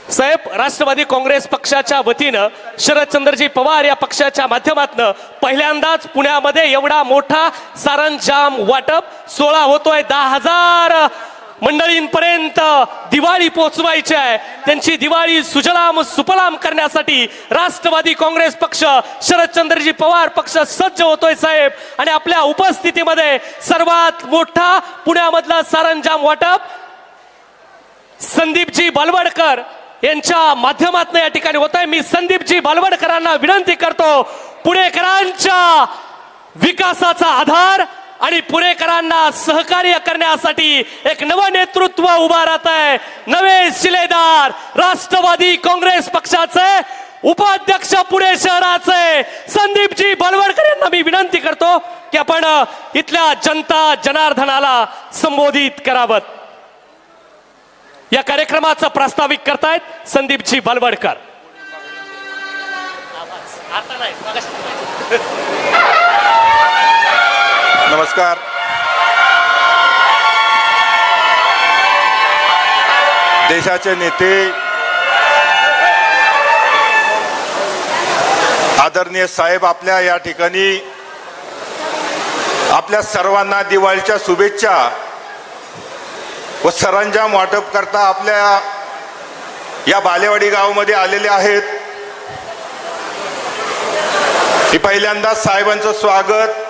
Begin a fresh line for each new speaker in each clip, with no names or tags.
साहेब, राष्ट्रवादी काँग्रेस पक्षाच्या वतीनं शरदचंद्रजी पवार या पक्षाच्या माध्यमातून पहिल्यांदाच पुण्यामध्ये एवढा मोठा सरंजाम वाटप सोहळा होतोय। 10,000 मंडळींपर्यंत दिवाळी पोहोचवायची आहे। त्यांची दिवाळी सुजलाम सुफलाम करण्यासाठी राष्ट्रवादी काँग्रेस पक्ष, शरदचंद्रजी पवार पक्ष सज्ज होतोय साहेब। आणि आपल्या उपस्थितीमध्ये सर्वात मोठा पुण्यामधला सरंजाम वाटप संदीपजी बालवडकर यांच्या माध्यमातून या ठिकाणी होत आहे। मी संदीपजी बालवडकरांना विनंती करतो, पुणेकरांच्या विकासाचा आधार आणि पुणेकरांना सहकार्य करण्यासाठी एक नवं नेतृत्व उभा राहत आहे। नवे शिलेदार राष्ट्रवादी काँग्रेस पक्षाचे उपाध्यक्ष पुणे शहराचे संदीपजी बालवडकर यांना मी विनंती करतो की आपण इथल्या जनता जनार्दनाला संबोधित करावं। या कार्यक्रमाचा प्रास्ताविक करतायत संदीपजी बालवडकर।
नमस्कार। देशाचे नेते आदरणीय साहेब आपल्या या ठिकाणी आपल्या सर्वांना दिवाळीच्या शुभेच्छा व सरंजाम वाटप करता आपल्या या बालेवाडी गावामध्ये आलेले आहेत। मी पहिल्यांदा साहेबांचं स्वागत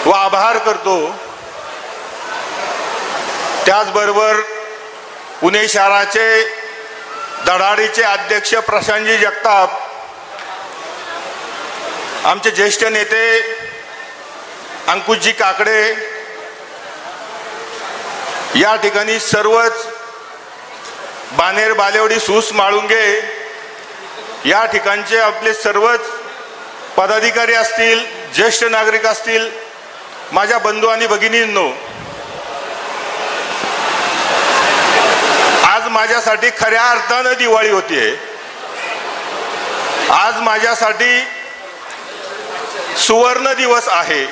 व आभार करतो। त्याचबरोबर पुणे शहराचे धडाडीचे अध्यक्ष प्रशांतजी जगताप, आमचे ज्येष्ठ नेते अंकुशजी काकडे, या ठिकाणी सर्वच बानेर बालेवाडी सूस माळुंगे या ठिकाणचे आपले सर्वच पदाधिकारी असतील, ज्येष्ठ नागरिक असतील, माझ्या बंधू आणि भगिनींनो, आज माझ्यासाठी खऱ्या अर्थानं दिवाळी होतीये। आज माझ्यासाठी सुवर्ण दिवस आहे।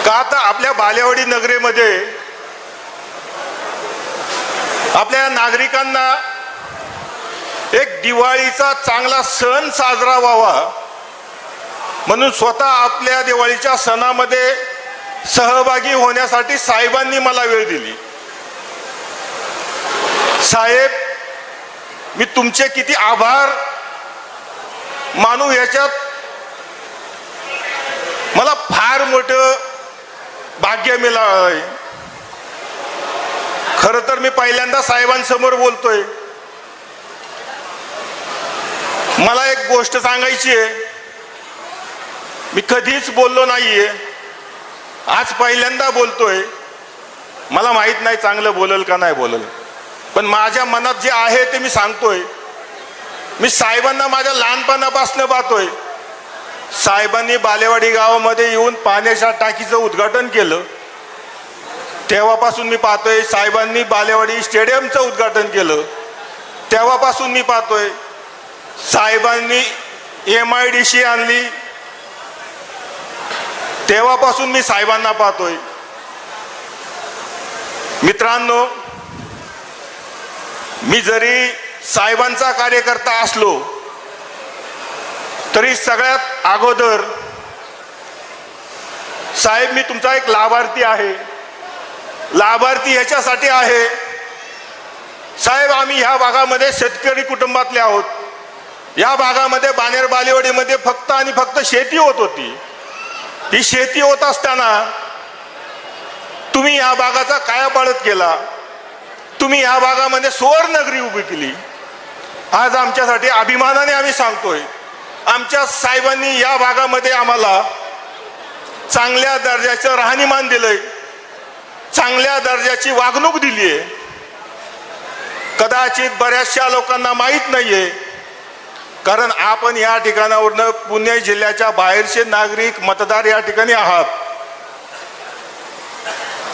का तर आपल्या बालेवाडी नगरीमध्ये आपल्या नागरिकांना एक दिवाळीचा चांगला सण साजरा व्हावा म्हणून स्वतः आपल्या दिवाळीच्या सणामध्ये सहभागी होण्यासाठी साहेबांनी मला वेळ दिली। साहेब, मी तुमचे किती आभार मानू याच्यात मला फार मोठं भाग्य मिळालंय। खरं तर मी पहिल्यांदा साहेबांसमोर बोलतोय। मला एक गोष्ट सांगायची आहे, मी कधीच बोललो नाहीये, आज पहिल्यांदा बोलतोय। मला माहित नाही चांगलं बोलल का नाही बोलल, पण माझ्या मनात जे आहे ते मी सांगतोय। मी साहेबांना माझ्या लहानपणापासून पाहतोय। साहेबांनी बालेवाडी गावामध्ये येऊन पाण्याच्या टाकीचं उद्घाटन केलं, तेव्हापासून मी पाहतोय। साहेबांनी बालेवाडी स्टेडियमचं उद्घाटन केलं, तेव्हापासून मी पाहतोय। साहेबांनी MIDC आणली, तेव्हापासून मी साहेबांना पाहतोय। मित्रांनो, मी जरी साहेबांचा कार्यकर्ता असलो तरी सगळ्यात अगोदर साहेब, मी तुमचा एक लाभार्थी आहे। लाभार्थी ह्याच्यासाठी आहे साहेब, आम्ही ह्या भागामध्ये शेतकरी कुटुंबातले आहोत। या भागामध्ये बानेर बालेवाडीमध्ये फक्त आणि फक्त शेती होत होती। ही शेती होत असताना तुम्ही या भागाचा कायापालट केला, तुम्ही या भागामध्ये सुवर्णनगरी उभी केली। आज आमच्यासाठी अभिमानाने आम्ही सांगतोय, आमच्या साहेबांनी या भागामध्ये आम्हाला चांगल्या दर्जाचं राहणीमान दिलंय, चांगल्या दर्जाची वागणूक दिली आहे। कदाचित बऱ्याचशा लोकांना माहीत नाहीये, कारण आपण या ठिकाणावरनं पुणे जिल्ह्याच्या बाहेरचे नागरिक मतदार या ठिकाणी आहात।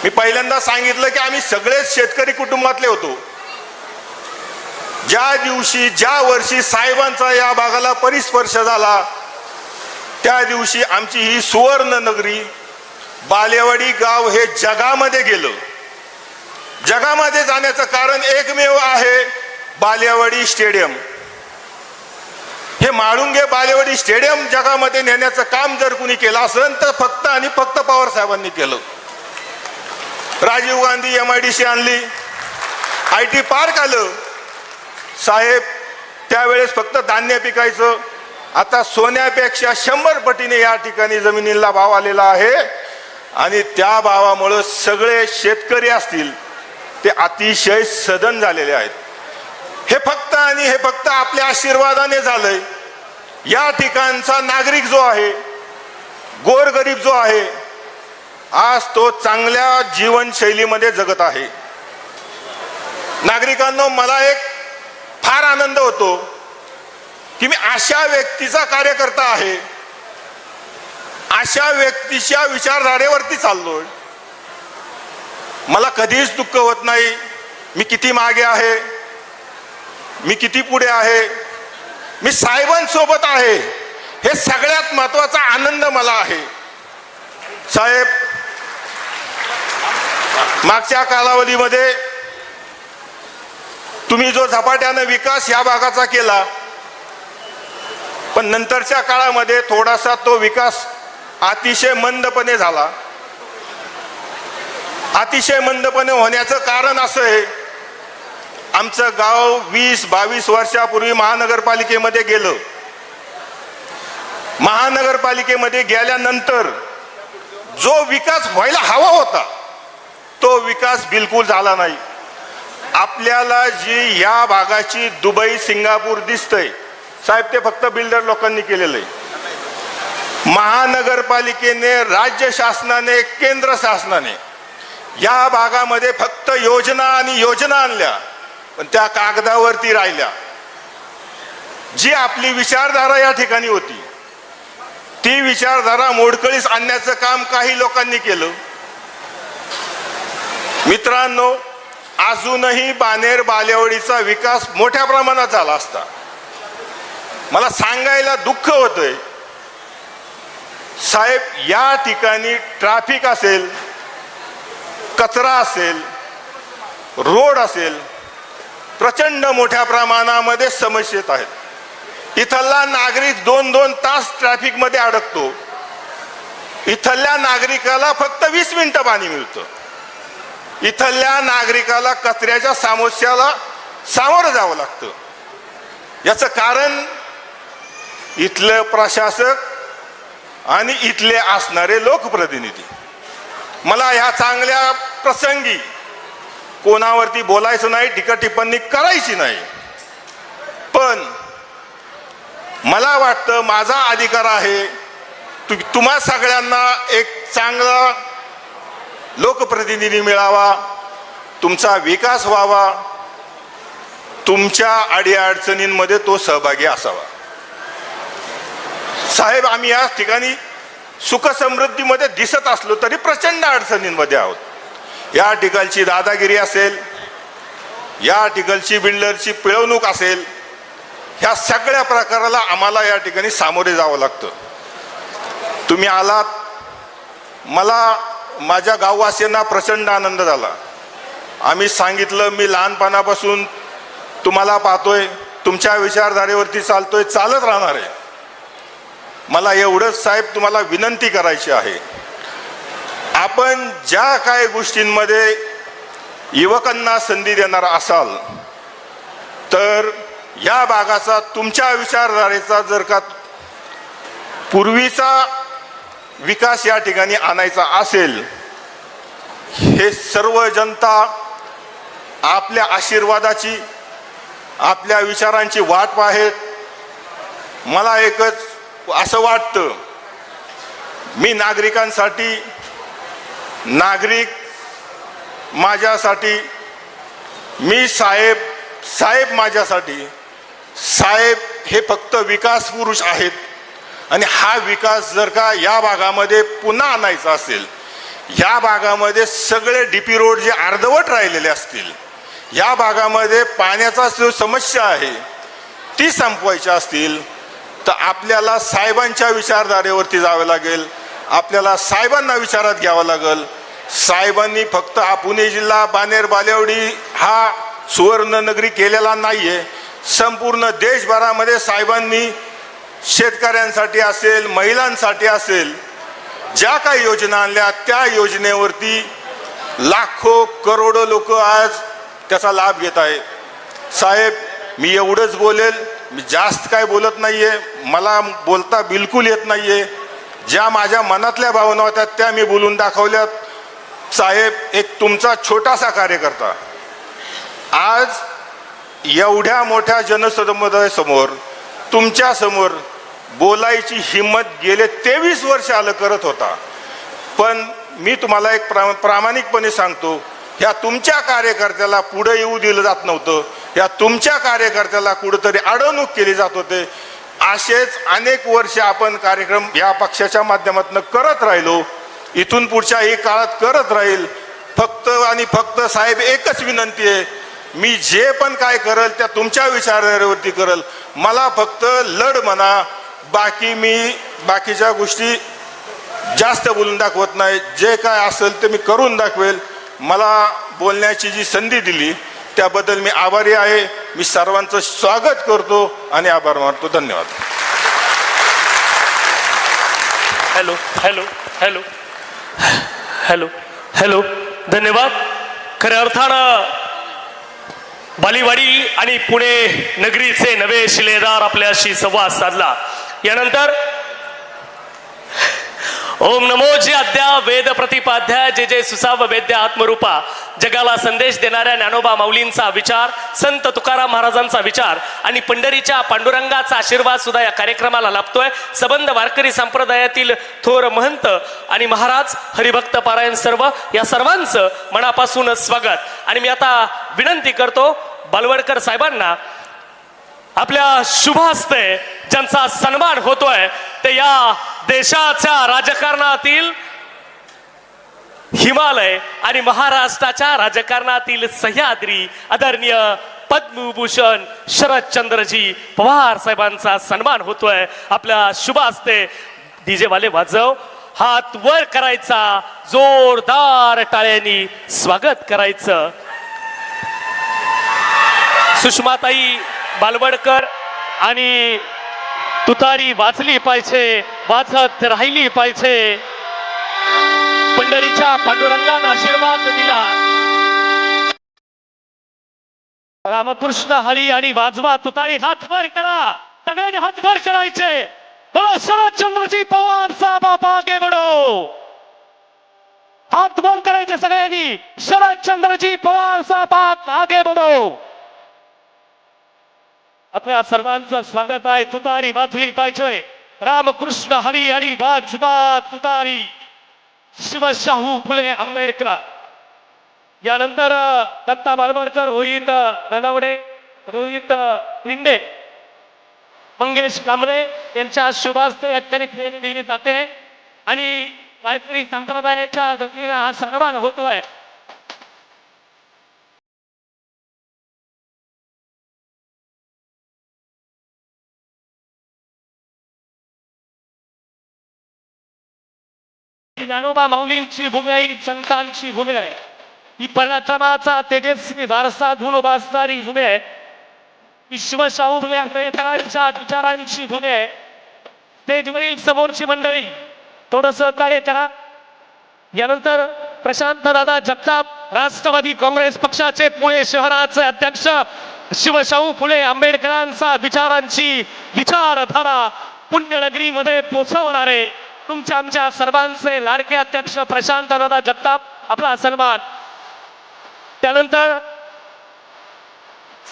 मी पहिल्यांदा सांगितलं की आम्ही सगळेच शेतकरी कुटुंबातले होतो। ज्या दिवशी ज्या वर्षी साहेबांचा या भागाला परिस्पर्श झाला, त्या दिवशी आमची ही सुवर्ण नगरी बालेवाडी गाव हे जगामध्ये गेलं। जगामध्ये जाण्याचं कारण एकमेव आहे, बालेवाडी स्टेडियम. हे म्हाळुंगे बालेवाडी स्टेडियम जगामध्ये नेण्याचं काम जर कुणी केलं असेल तर फक्त आणि फक्त पवार साहेबांनी केलं. राजीव गांधी MIDC आणली, IT पार्क आलं. साहेब त्यावेळेस फक्त धान्य पिकायचं, आता सोन्यापेक्षा 100 पटीने या ठिकाणी जमिनीला भाव आलेला आहे. आणि त्या भावामुळं सगळे शेतकरी असतील ते अतिशय सधन झालेले आहेत. हे फक्त आणि हे फक्त आपल्या आशीर्वादाने झालंय. या ठिकाणचा नागरिक जो आहे, गोरगरीब जो आहे, आज तो चांगल्या जीवनशैलीमध्ये जगत आहे. नागरिकांनो, मला एक फार आनंद होतो की मी अशा व्यक्तीचा कार्यकर्ता आहे, अशा व्यक्तीच्या विचारधारेवरती चाललोय. मला कधीच दुःख होत नाही मी किती मागे आहे, मी किती पुढे आहे, मी साहेबांसोबत आहे. हे सगळ्यात महत्वाचा आनंद मला आहे. साहेब, मागच्या कालावधीमध्ये तुम्ही जो झपाट्याने विकास या भागाचा केला, पण नंतरच्या काळामध्ये थोडासा तो विकास अतिशय मंदपणे झाला. अतिशय मंदपणे होण्याचं कारण असं आहे, आमचं गाव 20-22 वर्षापूर्वी महानगरपालिकेमध्ये गेलं. महानगरपालिकेमध्ये गेल्यानंतर जो विकास व्हायला हवा होता तो विकास बिलकुल झाला नाही. आपल्याला जी या भागाची दुबई, सिंगापूर दिसतंय साहेब, ते फक्त बिल्डर लोकांनी केलेलं आहे. महानगरपालिकेने, राज्य शासनाने, केंद्र शासनाने या भागामध्ये फक्त योजना आणि योजना आणल्या, पण त्या कागदावरती राहिल्या. जी आपली विचारधारा या ठिकाणी होती ती विचारधारा मोडकळीस आणण्याचं काम काही लोकांनी केलं. मित्रांनो, अजूनही बाणेर बालेवाडीचा विकास मोठ्या प्रमाणात झाला असता. मला सांगायला दुःख होतंय साहेब, या ठिकाणी ट्रॅफिक असेल, कचरा असेल, रोड असेल, प्रचंड मोठ्या प्रमाणामध्ये समस्या आहेत. इथला नागरिक 2-2 तास ट्रॅफिक मध्ये अडकतो. इथल्या नागरिकाला फक्त 20 मिनिटं पाणी मिळतं. इथल्या नागरिकाला कचऱ्याच्या समस्याला सामोरं जावं लागतं. याचं कारण इथलं प्रशासक आणि इथले असणारे लोकप्रतिनिधी. मला ह्या चांगल्या प्रसंगी कोणावरती बोलायचं नाही, टीका टिप्पणी करायची नाही, पण मला वाटतं माझा अधिकार आहे तुम्हा सगळ्यांना एक चांगला लोकप्रतिनिधी मिळावा, तुमचा विकास व्हावा, तुमच्या अडीअडचणींमध्ये तो सहभागी असावा. साहेब, आम्ही या ठिकाणी सुखसमृद्धीमध्ये दिसत असलो तरी प्रचंड अडचणींमध्ये आहोत. या ठिकाणची दादागिरी असेल, या ठिकाणची बिल्डरची पिळवणूक असेल, ह्या सगळ्या प्रकाराला आम्हाला या ठिकाणी सामोरे जावं लागतं. तुम्ही आलात, मला माझ्या गाववासियांना प्रचंड आनंद झाला. आम्ही सांगितलं, मी लहानपणापासून तुम्हाला पाहतोय, तुमच्या विचारधारेवरती चालतोय, चालत राहणार आहे. मला एवढंच साहेब तुम्हाला विनंती करायची आहे, आपण ज्या काही गोष्टींमध्ये युवकांना संधी देणार असाल तर या भागाचा, तुमच्या विचारधारेचा जर का पूर्वीचा विकास या ठिकाणी आणायचा असेल, हे सर्व जनता आपल्या आशीर्वादाची, आपल्या विचारांची वाट पाहेत. मला एकच असं वाटतं, मी नागरिकांसाठी, नागरिक माझ्यासाठी, मी साहेब, साहेब माझ्यासाठी. साहेब हे फक्त विकास पुरुष आहेत आणि हा विकास जर का या भागामध्ये पुन्हा आणायचा असेल, या भागामध्ये सगळे DP रोड जे अर्धवट राहिलेले असतील, या भागामध्ये पाण्याचा जो समस्या आहे ती संपवायची असतील तर आपल्याला साहेबांच्या विचारधारेवरती जावं लागेल, आपल्याला साहेबांना विचारात घ्यावं लागेल. साहेबांनी फक्त हा पुणे जिल्हा बाणेर बालेवाडी हा सुवर्ण नगरी केलेला नाहीये. संपूर्ण देशभरामध्ये साहेबांनी शेतकऱ्यांसाठी असेल, महिलांसाठी असेल, ज्या काही योजना आणल्या त्या योजनेवरती लाखो करोडो लोक आज त्याचा लाभ घेत आहे. साहेब, मी एवढंच बोलेल, मी जास्त काय बोलत नाहीये, मला बोलता बिलकुल येत नाहीये. ज्या माझ्या मनातल्या भावना होत्या त्या मी बोलून दाखवल्यात. साहेब, एक तुमचा छोटासा कार्यकर्ता आज एवढ्या मोठ्या जनसमुदायासमोर तुमच्या समोर बोलायची हिंमत गेले 23 वर्ष आलं करत होता. पण मी तुम्हाला एक प्रामाणिकपणे सांगतो, ह्या तुमच्या कार्यकर्त्याला पुढे येऊ दिलं जात नव्हतं. या तुमच्या कार्यकर्त्याला कुठेतरी अडवणूक केली जात होते. असेच अनेक वर्ष आपण कार्यक्रम या पक्षाच्या माध्यमातून करत राहिलो. इथून पुढच्याही काळात करत राहील. फक्त आणि फक्त साहेब एकच विनंती आहे, मी जे पण काय करल त्या तुमच्या विचारावरती करल. मला फक्त लढ म्हणा, बाकी मी बाकीच्या गोष्टी जास्त बोलून दाखवत नाही. जे काय असेल ते मी करून दाखवेल. मला बोलण्याची जी संधी दिली त्याबद्दल मी आभारी आहे. मी सर्वांचं स्वागत करतो आणि आभार मानतो. धन्यवाद.
Hello hello hello hello hello धन्यवाद. खऱ्या अर्थानं बालेवाडी आणि पुणे नगरीचे नवे शिलेदार आपल्याशी संवाद साधला. यानंतर ओम नमो जे अद्या वेद प्रतिपाध्या जे जे सुसाव वेद्य आत्मरूपा जगाला संदेश देणाऱ्या ज्ञानोबा माऊलींचा विचार, संत तुकाराम महाराजांचा विचार आणि पंढरीच्या पांडुरंगाचा आशीर्वाद सुद्धा या कार्यक्रमाला लाभतोय. सबंध वारकरी संप्रदायातील थोर महंत आणि महाराज, हरिभक्त पारायण सर्व या सर्वांचं मनापासून स्वागत. आणि मी आता विनंती करतो बालवडकर साहेबांना आपल्या शुभ हस्ते ज्यांचा सन्मान होतोय ते या देशाच्या राजकारणातील हिमालय आणि महाराष्ट्राच्या राजकारणातील सह्याद्री आदरणीय पद्मभूषण शरदचंद्रजी पवार साहेबांचा सन्मान होतोय. आपल्या शुभ हस्ते डीजे वाले वाजव, हात वर करायचा, जोरदार टाळ्यांनी स्वागत करायचं. सुषमाताई बालवडकर आणि तुतारी वाचली पाहिजे, वाचत राहिली पाहिजे. पंढरीच्या पांडुरंगानं आशीर्वाद दिला. रामकृष्ण हरी आणि वाजवा तुतारी, हात वर करा, सगळ्यांनी हात वर करायचे. बोलो शरदचंद्रजी पवार साहेब आप आगे बढ़ो. हात वर करायचे सगळ्यांनी. शरदचंद्रजी पवार साहेब आप आगे बढ़ो. आपल्या सर्वांचं स्वागत आहे. तुतारी वाजली पाहिजे. रामकृष्ण हरी आणि वाजवा तुतारी. शिवशाहू फुले आंबेडकर. यानंतर दत्ता बालवडकर, रोहित नलवडे, रोहित लिंडे, मंगेश कांबळे यांच्या शुभास्ते अत्यंत दिली जाते आणि गायत्री संप्रदायाच्या वतीने हा सन्मान होतोय. ज्ञानोबा माऊलींची भूमी आहे, संतांची भूमी आहे. ही पराक्रमाचा तेजस्वी वारसा धुन वाचणारी भूमी आहे. विश्वशाहू भूमी आंबेडकरांच्या विचारांची भूमी आहे. तेजवरील समोरची मंडळी थोडस कार्य करा. यानंतर प्रशांत दादा जगताप राष्ट्रवादी काँग्रेस पक्षाचे पुणे शहराचे अध्यक्ष, शिवशाहू फुले आंबेडकरांचा विचारांची विचारधारा पुण्यनगरीमध्ये पोहोचवणारे तुमच्या आमच्या सर्वांचे लाडके अध्यक्ष प्रशांत दादा जगताप, आपला सन्मान. त्यानंतर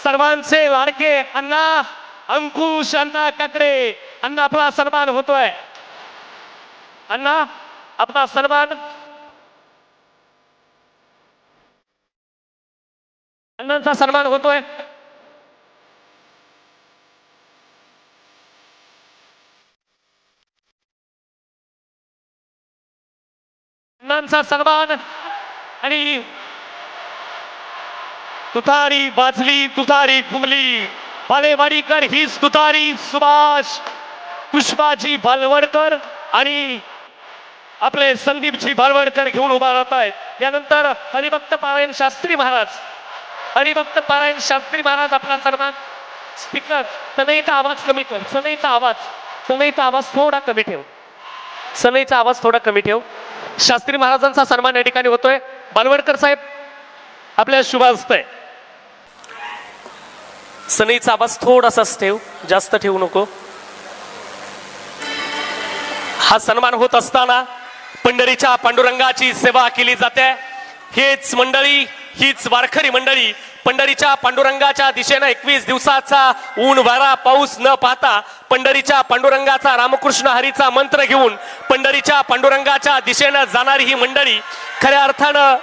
सर्वांचे लाडके अण्णा अंकुश अण्णा काकडे, अण्णा आपला सन्मान होतोय. अण्णा आपला सन्मान. अण्णांचा सन्मान होतोय. अण्णांचा सन्मान. आणि तुतारी वाजली, तुतारी फुगली. बालेवाडीकर हीच तुतारी. सुभाष पुष्पाजी बालवडकर आणि आपले संदीपजी बालवडकर घेऊन उभा राहत आहेत. यानंतर हरिभक्त पारायण शास्त्री महाराज, हरिभक्त पारायण शास्त्री महाराज आपला सन्मान. स्पीकर सनईचा आवाज कमी कर, सनईचा आवाज थोडा कमी ठेव, सनईचा आवाज थोडा कमी ठेव. शास्त्री महाराजांचा सन्मान या ठिकाणी होतोय. बालवडकर साहेब आपल्या शुभ हस्ते. सनईचा आवाज थोडासाच ठेव, जास्त ठेवू नको. हा सन्मान होत असताना पंढरीच्या पांडुरंगाची सेवा केली जाते. हेच मंडळी, हीच वारकरी मंडळी पंढरीच्या पांडुरंगाच्या दिशेनं 21 दिवसाचा ऊन वारा पाऊस न पाहता पंढरीच्या पांडुरंगाचा रामकृष्ण हरीचा मंत्र घेऊन पंढरीच्या पांडुरंगाच्या दिशेनं जाणारी ही मंडळी खऱ्या अर्थानं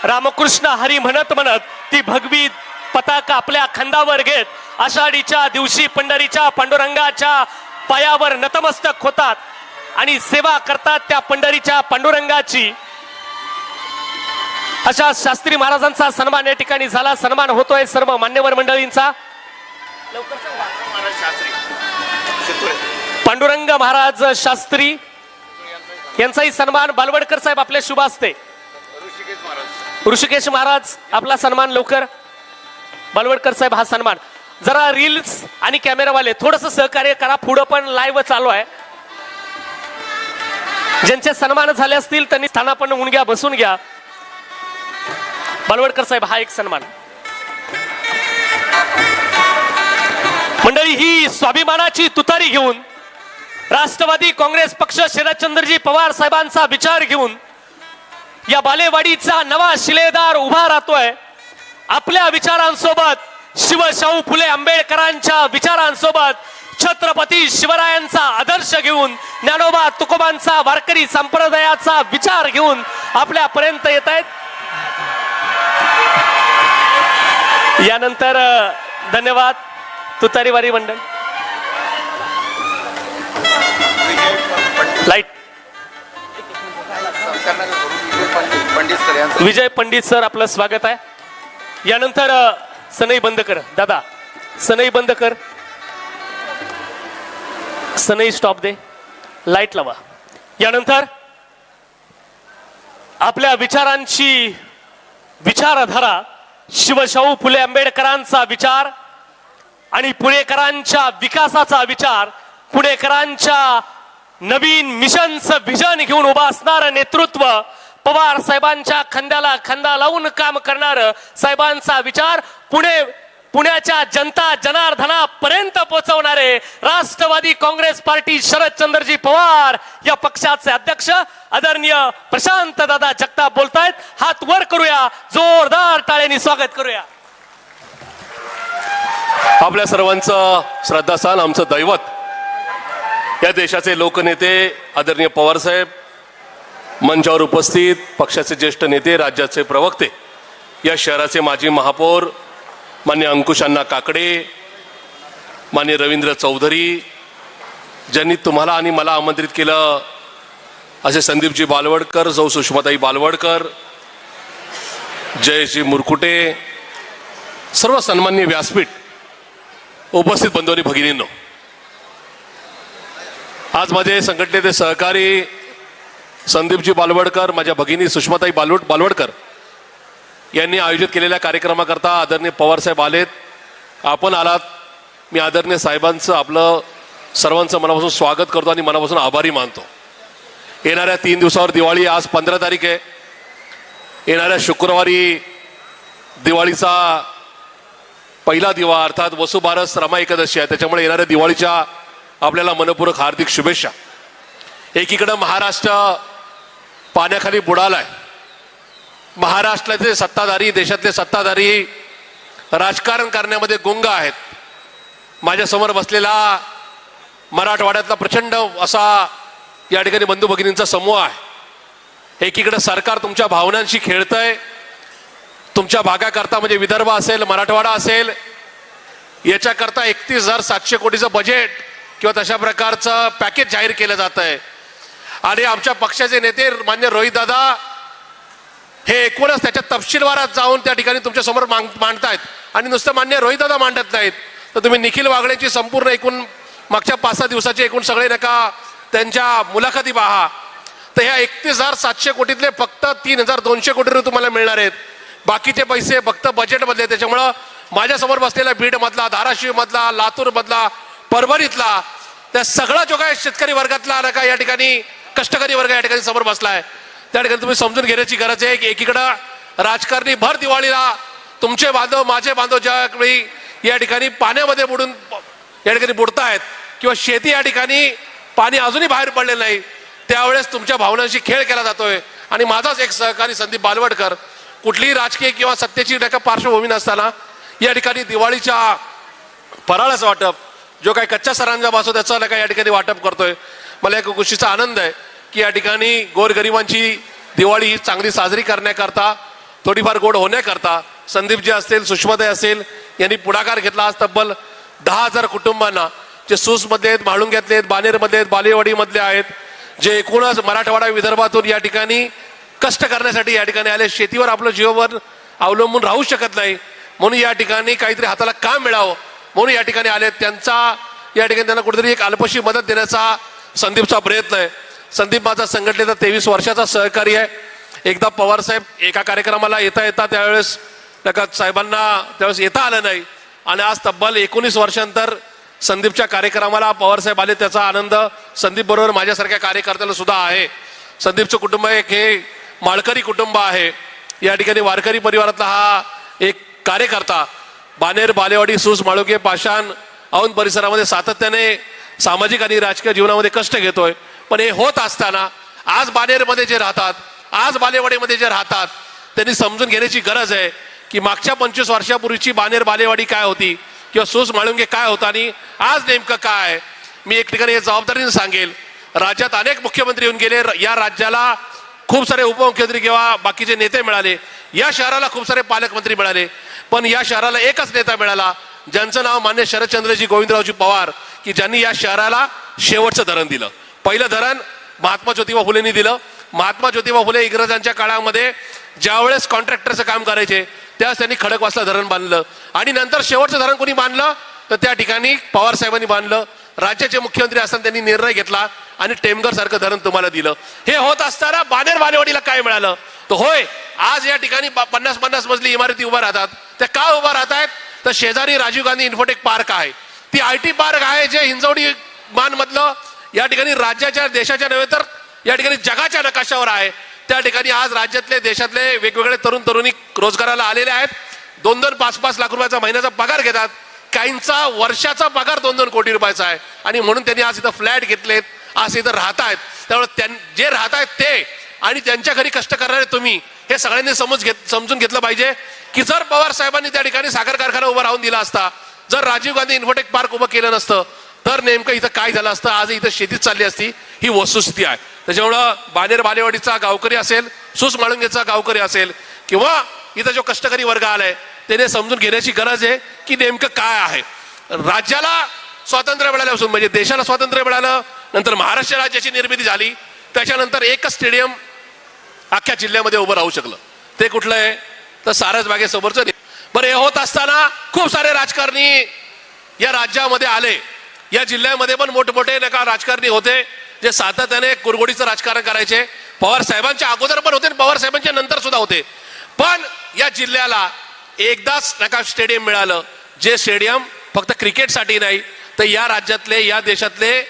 रामकृष्ण हरी म्हणत म्हणत ती भगवी पताका आपल्या खांद्यावर घेत आषाढीच्या दिवशी पंढरीच्या पांडुरंगाच्या पायावर नतमस्तक होतात आणि सेवा करतात त्या पंढरीच्या पांडुरंगाची. अशा शास्त्री महाराजांचा सन्मान या ठिकाणी झाला. सन्मान होतोय सर्व मान्यवर मंडळींचा. पांडुरंग महाराज शास्त्री यांचाही सन्मान बालवडकर साहेब आपल्या शुभ हस्ते. ऋषिकेश महाराज आपला सन्मान लवकर. बालवडकर साहेब हा सन्मान. जरा रील्स आणि कॅमेरावाले थोडस सहकार्य करा, पुढं पण लाईव्ह चालू आहे. ज्यांचे सन्मान झाले असतील त्यांनी स्थानापन्न होऊन घ्या, बसून घ्या. बालवडकर साहेब हा एक सन्मान. मंडळी ही स्वाभिमानाची तुतारी घेऊन राष्ट्रवादी काँग्रेस पक्ष शरदचंद्रजी पवार साहेबांचा विचार घेऊन या बालेवाडीचा नवा शिलेदार उभा राहतोय. आपल्या विचारांसोबत शिवशाहू फुले आंबेडकरांच्या विचारांसोबत छत्रपती शिवरायांचा आदर्श घेऊन ज्ञानोबा तुकोबांचा वारकरी संप्रदायाचा विचार घेऊन आपल्यापर्यंत येत आहेत. यानंतर धन्यवाद तुतारीवारी मंडळ. लाईट विजय पंडित सर आपलं स्वागत आहे. यानंतर सनई बंद कर दादा, सनई बंद कर, सनई स्टॉप दे, लाईट लावा. यानंतर आपल्या विचारांची विचारधारा शिवशाहू फुले आंबेडकरांचा विचार आणि पुणेकरांच्या विकासाचा विचार, पुणेकरांच्या नवीन मिशनचं विजन घेऊन उभा असणारं नेतृत्व, पवार साहेबांच्या खांद्याला खांदा लावून काम करणार साहेबांचा विचार, पुण्याच्या जनता जनार्दनापर्यंत पोहोचवणारे राष्ट्रवादी काँग्रेस पार्टी शरदचंद्रजी पवार या पक्षाचे अध्यक्ष आदरणीय प्रशांत दादा जगताप बोलतायत. हात वर करूया, जोरदार टाळ्यांनी स्वागत करूया.
आपल्या सर्वांचं श्रद्धास्थान, आमचं दैवत, या देशाचे लोकनेते आदरणीय पवार साहेब, मंचावर उपस्थित पक्षाचे ज्येष्ठ नेते, राज्याचे प्रवक्ते, या शहराचे माजी महापौर मान्य अंकुश अण्णा काकडे, मान्य रवींद्र चौधरी, ज्यांनी तुम्हाला आणि मला आमंत्रित केलं असे संदीपजी बालवडकर, सौ सुषमाताई बालवडकर, जयजी मुरकुटे, सर्व सन्माननीय व्यासपीठ, उपस्थित बंधू आणि भगिनींनो, आज माझे संघटनेचे सहकारी संदीपजी बालवडकर, माझ्या भगिनी सुषमाताई बालवडकर यांनी आयोजित केलेल्या कार्यक्रमाकरता आदरणीय पवारसाहेब आलेत. आपण आलात. मी आदरणीय साहेबांचं आपलं सर्वांचं मनापासून स्वागत करतो आणि मनापासून आभारी मानतो. येणाऱ्या 3 दिवसावर दिवाळी, आज 15 तारीख आहे. येणाऱ्या शुक्रवारी दिवाळीचा पहिला दिवा अर्थात वसुबारस रमा एकादशी आहे. त्याच्यामुळे येणाऱ्या दिवाळीच्या आपल्याला मनपूर्वक हार्दिक शुभेच्छा. एकीकडं महाराष्ट्र पाण्याखाली बुडालाय. महाराष्ट्राचे सत्ताधारी, देशातले सत्ताधारी राजकारण करण्यामध्ये गुंग आहेत. माझ्यासमोर बसलेला मराठवाड्यातला प्रचंड असा या ठिकाणी बंधू भगिनींचा समूह आहे. एकीकडे सरकार तुमच्या भावनांशी खेळतंय. तुमच्या भागाकरता म्हणजे विदर्भ असेल, मराठवाडा असेल, याच्याकरता 31,700 कोटीचं बजेट किंवा तशा प्रकारचं पॅकेज जाहीर केलं जात आहे. आणि आमच्या पक्षाचे नेते मान्य रोहित दादा हे एकूणच त्याच्या तपशीलवारात जाऊन त्या ठिकाणी तुमच्या समोर मांडतायत. आणि नुसतं मान्य रोहित दादा मांडत नाहीत, तर तुम्ही निखिल वागळेची संपूर्ण एकूण मागच्या 5-6 दिवसाचे एकूण सगळे नका त्यांच्या मुलाखती पहा. तर ह्या 31,700 कोटीतले फक्त 3,200 कोटी रुपये तुम्हाला मिळणार आहेत. बाकीचे पैसे फक्त बजेटमधले. त्याच्यामुळं माझ्यासमोर बसलेला बीडमधला, धाराशिवमधला, लातूरमधला, परभणीतला त्या सगळा जो काय शेतकरी वर्गातला ना का या ठिकाणी कष्टकरी वर्ग या ठिकाणी समोर बसलाय, त्या ठिकाणी तुम्ही समजून घेण्याची गरज आहे की एकीकडं राजकारणी भर दिवाळीला तुमचे बांधव माझे बांधव ज्यावेळी या ठिकाणी पाण्यामध्ये बुडून या ठिकाणी बुडतायत किंवा शेती या ठिकाणी पाणी अजूनही बाहेर पडलेलं नाही, त्यावेळेस तुमच्या भावनांशी खेळ केला जातोय. आणि माझाच एक सहकारी संदीप बालवडकर कुठलीही राजकीय किंवा सत्तेची पार्श्वभूमी नसताना या ठिकाणी दिवाळीच्या फराळाचं वाटप जो काही कच्च्या सरंजाम असतो त्याचं या ठिकाणी वाटप करतोय. मला एक गोष्टीचा आनंद आहे की या ठिकाणी गोरगरिबांची दिवाळी ही चांगली साजरी करण्याकरता, थोडीफार गोड होण्याकरता संदीपजी असतील, सुषमाताई असेल यांनी पुढाकार घेतला. आज तब्बल 10,000 कुटुंबांना जे सूसमध्ये आहेत, म्हाळुंग्यातले आहेत, बानेरमध्ये आहेत, बालेवाडीमधले आहेत, जे एकूणच मराठवाडा विदर्भातून या ठिकाणी कष्ट करण्यासाठी या ठिकाणी आले, शेतीवर आपलं जीवन अवलंबून राहू शकत नाही म्हणून या ठिकाणी काहीतरी हाताला काम मिळावं म्हणून या ठिकाणी आले, त्यांचा या ठिकाणी त्यांना कुठेतरी एक अल्पशी मदत देण्याचा संदीपचा प्रयत्न आहे. संदीप माझा संघटनेचा 23 वर्षाचा सहकारी आहे. एकदा पवार साहेब एका कार्यक्रमाला येता त्यावेळेस साहेबांना त्यावेळेस येता आलं नाही आणि आज तब्बल 19 वर्षांतर संदीपच्या कार्यक्रमाला पवार साहेब आले, त्याचा आनंद संदीप बरोबर माझ्यासारख्या कार्यकर्त्याला सुद्धा आहे. संदीपचं कुटुंब एक हे माळकरी कुटुंब आहे. या ठिकाणी वारकरी परिवारातला हा एक कार्यकर्ता बानेर, बालेवाडी, सूस, माळुंगे, पाषाण, औंध परिसरामध्ये सातत्याने सामाजिक आणि राजकीय जीवनामध्ये कष्ट घेतोय. पण हे होत असताना आज बानेरमध्ये जे राहतात, आज बालेवाडीमध्ये जे राहतात त्यांनी समजून घेण्याची गरज आहे की मागच्या 25 वर्षापूर्वीची बानेर बालेवाडी काय होती किंवा सूस माळुंगे काय होता आणि आज नेमकं काय. मी एक ठिकाणी हे जबाबदारीने सांगेल, राज्यात अनेक मुख्यमंत्री येऊन गेले, या राज्याला खूप सारे उपमुख्यमंत्री किंवा बाकीचे नेते मिळाले, या शहराला खूप सारे पालकमंत्री मिळाले, पण या शहराला एकच नेता मिळाला ज्यांचं नाव मान्य शरदचंद्रजी गोविंदरावजी पवार, की ज्यांनी या शहराला शेवटचं धरण दिलं. पहिलं धरण महात्मा ज्योतिबा फुलेंनी दिलं. महात्मा ज्योतिबा फुले इंग्रजांच्या काळामध्ये ज्यावेळेस कॉन्ट्रॅक्टरचं काम करायचे त्यावेळेस त्यांनी खडकवासला धरण बांधलं आणि नंतर शेवटचं धरण कोणी बांधलं तर त्या ठिकाणी पवार साहेबांनी बांधलं. राज्याचे मुख्यमंत्री असताना त्यांनी निर्णय घेतला आणि टेमघर सारखं धरण तुम्हाला दिलं. हे होत असताना बानेर बालेवाडीला काय मिळालं तर होय, आज या ठिकाणी 50-50 मजली इमारती उभा राहतात. त्या का उभा राहत आहेत तर शेजारी राजीव गांधी इन्फोटेक पार्क आहे, ती IT पार्क आहे जे हिंजवडी मान मधलं या ठिकाणी राज्याच्या देशाच्या नव्हे तर या ठिकाणी जगाच्या नकाशावर आहे. त्या ठिकाणी आज राज्यातले देशातले वेगवेगळे तरुण तरुणी रोजगाराला आलेले आहेत. 2-2, 5-5 लाख रुपयाचा महिन्याचा पगार घेतात. काहींचा वर्षाचा पगार 2-2 कोटी रुपयाचा आहे आणि म्हणून त्यांनी आज इथं फ्लॅट घेतलेत, आज इथं राहत आहेत. त्यामुळे जे राहत आहेत ते आणि त्यांच्या घरी कष्ट करणारे तुम्ही हे सगळ्यांनी समजून घेतलं पाहिजे की जर पवार साहेबांनी त्या ठिकाणी साखर कारखाना उभा राहून दिला असता, जर राजीव गांधी इन्फोटेक पार्क उभं केलं नसतं तर नेमकं इथं काय झालं असतं, आज इथं शेतीच चालली असती. ही वस्तुस्थिती आहे. त्याच्यामुळं बानेर बालेवाडीचा गावकरी असेल, सूस माळुंगेचा गावकरी असेल किंवा इथं जो कष्टकरी वर्ग आलाय त्याने समजून घेण्याची गरज आहे की नेमकं काय आहे. राज्याला स्वातंत्र्य मिळाल्यापासून म्हणजे देशाला स्वातंत्र्य मिळालं, नंतर महाराष्ट्र राज्याची निर्मिती झाली, त्याच्यानंतर एकच स्टेडियम अख्ख्या जिल्ह्यामध्ये उभं राहू शकलं. ते कुठलं आहे तर सारसबागेसमोरचं. बरं, हे होत असताना खूप सारे राजकारणी या राज्यामध्ये आले. या जिल्ह्यामध्ये पण मोठमोठे राजकारणी होते जे सातत्याने कुरघोडीचं राजकारण करायचे. पवार साहेबांच्या अगोदर पण होते, पवार साहेबांच्या नंतर सुद्धा होते. पण या जिल्ह्याला एकदाच स्टेडियम मिळालं, जे स्टेडियम फक्त क्रिकेटसाठी नाही तर या राज्यातले या देशातले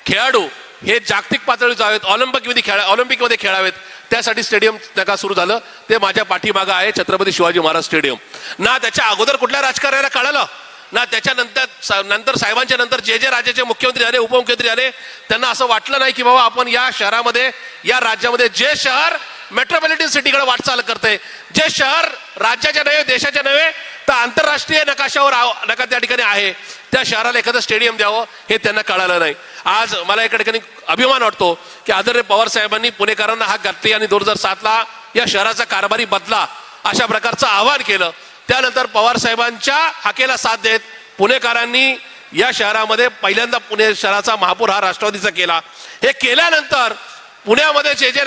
खेळाडू हे जागतिक पातळीवर जावेत, ऑलिम्पिकमध्ये खेळावेत, त्यासाठी स्टेडियम सुरू झालं. ते माझ्या पाठीमागं आहे छत्रपती शिवाजी महाराज स्टेडियम. ना त्याच्या अगोदर कुठल्या राजकारण्याला कळलं, ना त्याच्यानंतर साहेबांच्या नंतर जे राज्याचे मुख्यमंत्री झाले, उपमुख्यमंत्री झाले, त्यांना असं वाटलं नाही की बाबा आपण या शहरामध्ये या राज्यामध्ये जे शहर मेट्रोपॉलिटन सिटीकडे वाटचाल करते, जे शहर राज्याच्या नव्हे देशाच्या नव्हे तर आंतरराष्ट्रीय नकाशावर त्या ठिकाणी आहे, त्या शहराला एखादं स्टेडियम द्यावं हे त्यांना कळालं नाही. आज मला एका ठिकाणी अभिमान वाटतो की आदरणीय पवार साहेबांनी पुणेकरांना हाक घातली आणि 2007ला या शहराचा कारभारी बदला अशा प्रकारचं आवाहन केलं. त्यानंतर पवार साहेबांच्या हाकेला साथ देत पुणेकरांनी या शहरामध्ये पहिल्यांदा पुणे शहराचा महापौर हा राष्ट्रवादीचा केला. हे केल्यानंतर पुण्यामध्ये जे